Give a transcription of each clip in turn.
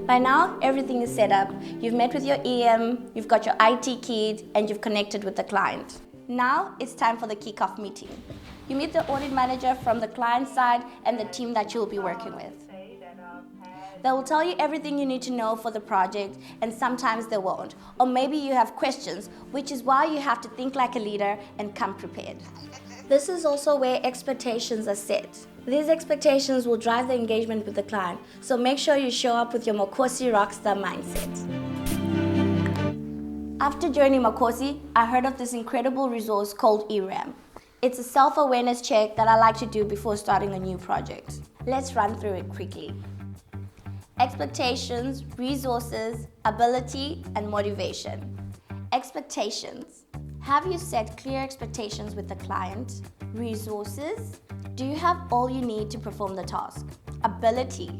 By now, everything is set up. You've met with your EM, you've got your IT kit, and you've connected with the client. Now, it's time for the kickoff meeting. You meet the audit manager from the client side and the team that you'll be working with. They will tell you everything you need to know for the project, and sometimes they won't. Or maybe you have questions, which is why you have to think like a leader and come prepared. This is also where expectations are set. These expectations will drive the engagement with the client, so make sure you show up with your Makosi rockstar mindset. After joining Makosi, I heard of this incredible resource called ERAM. It's a self-awareness check that I like to do before starting a new project. Let's run through it quickly. Expectations, resources, ability, and motivation. Expectations. Have you set clear expectations with the client? Resources. Do you have all you need to perform the task? Ability.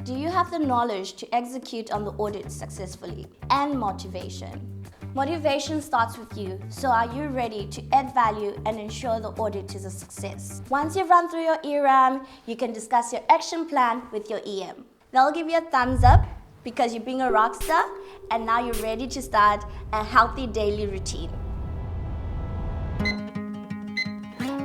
Do you have the knowledge to execute on the audit successfully? And motivation. Motivation starts with you, so are you ready to add value and ensure the audit is a success? Once you've run through your ERAM, you can discuss your action plan with your EM. They'll give you a thumbs up because you're being a rock star and now you're ready to start a healthy daily routine.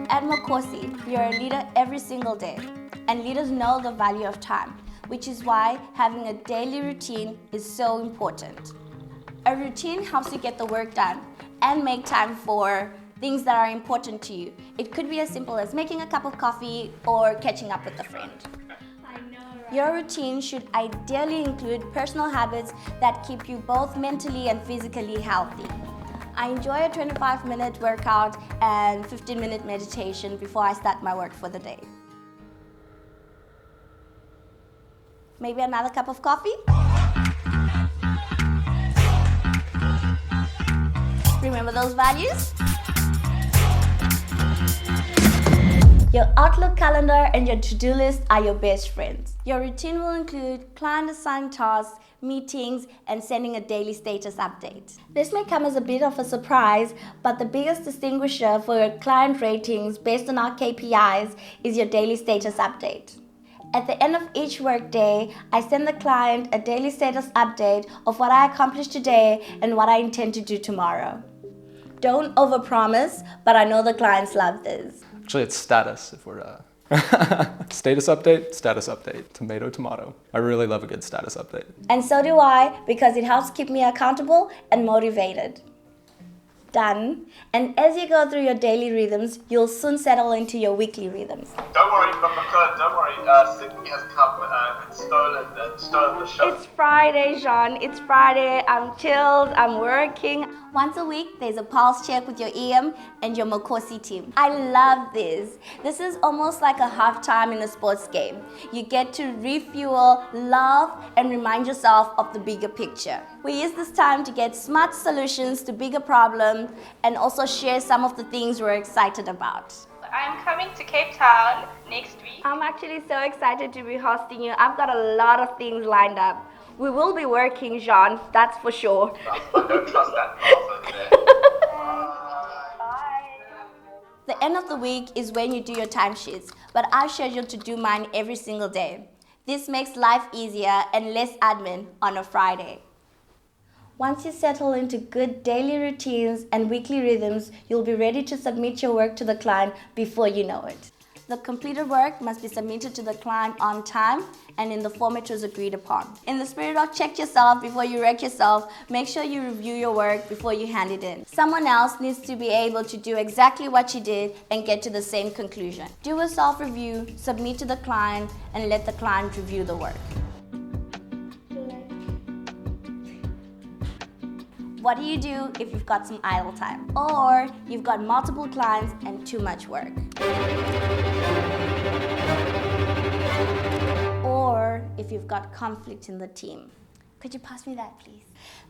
At Makosi, you're a leader every single day, and leaders know the value of time, which is why having a daily routine is so important. A routine helps you get the work done and make time for things that are important to you. It could be as simple as making a cup of coffee or catching up with a friend. Your routine should ideally include personal habits that keep you both mentally and physically healthy. I enjoy a 25-minute workout and 15-minute meditation before I start my work for the day. Maybe another cup of coffee? Remember those values? Your Outlook calendar and your to-do list are your best friends. Your routine will include client-assigned tasks, meetings, and sending a daily status update. This may come as a bit of a surprise, but the biggest distinguisher for your client ratings based on our KPIs is your daily status update. At the end of each workday, I send the client a daily status update of what I accomplished today and what I intend to do tomorrow. Don't overpromise, but I know the clients love this. Actually, it's status if we're status update, tomato, tomato. I really love a good status update. And so do I, because it helps keep me accountable and motivated. Done. And as you go through your daily rhythms, you'll soon settle into your weekly rhythms. Don't worry, don't worry. Sydney has come and stolen the show. It's Friday, Jean. It's Friday. I'm chilled. I'm working. Once a week, there's a pulse check with your EM and your Makosi team. I love this. This is almost like a halftime in a sports game. You get to refuel, laugh, and remind yourself of the bigger picture. We use this time to get smart solutions to bigger problems and also share some of the things we're excited about. I'm coming to Cape Town next week. I'm actually so excited to be hosting you. I've got a lot of things lined up. We will be working, Jean, that's for sure. I don't trust that. The end of the week is when you do your timesheets, but I've scheduled to do mine every single day. This makes life easier and less admin on a Friday. Once you settle into good daily routines and weekly rhythms, you'll be ready to submit your work to the client before you know it. The completed work must be submitted to the client on time and in the format was agreed upon. In the spirit of check yourself before you wreck yourself, make sure you review your work before you hand it in. Someone else needs to be able to do exactly what you did and get to the same conclusion. Do a self-review, submit to the client, and let the client review the work. What do you do if you've got some idle time? Or you've got multiple clients and too much work? Or if you've got conflict in the team? Could you pass me that, please?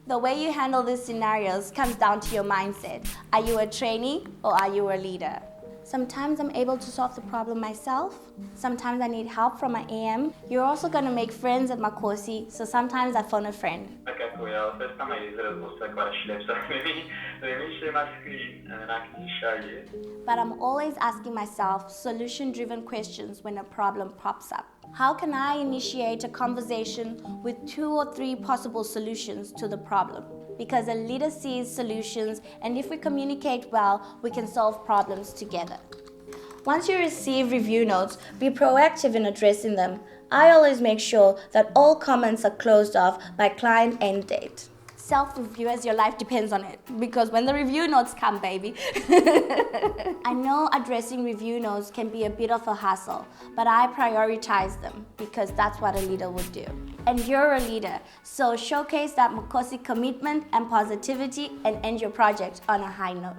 The way you handle these scenarios comes down to your mindset. Are you a trainee or are you a leader? Sometimes I'm able to solve the problem myself. Sometimes I need help from my AM. You're also going to make friends at Makosi, so sometimes I phone a friend. Okay, cool. Yeah, first time I use it, it was also quite a schlep, so let me share my screen and then I can just show you. But I'm always asking myself solution-driven questions when a problem pops up. How can I initiate a conversation with 2 or 3 possible solutions to the problem? Because a leader sees solutions, and if we communicate well, we can solve problems together. Once you receive review notes, be proactive in addressing them. I always make sure that all comments are closed off by client end date. Self-review as your life depends on it, because when the review notes come, baby. I know addressing review notes can be a bit of a hassle, but I prioritize them because that's what a leader would do. And you're a leader, so showcase that Makosi commitment and positivity and end your project on a high note.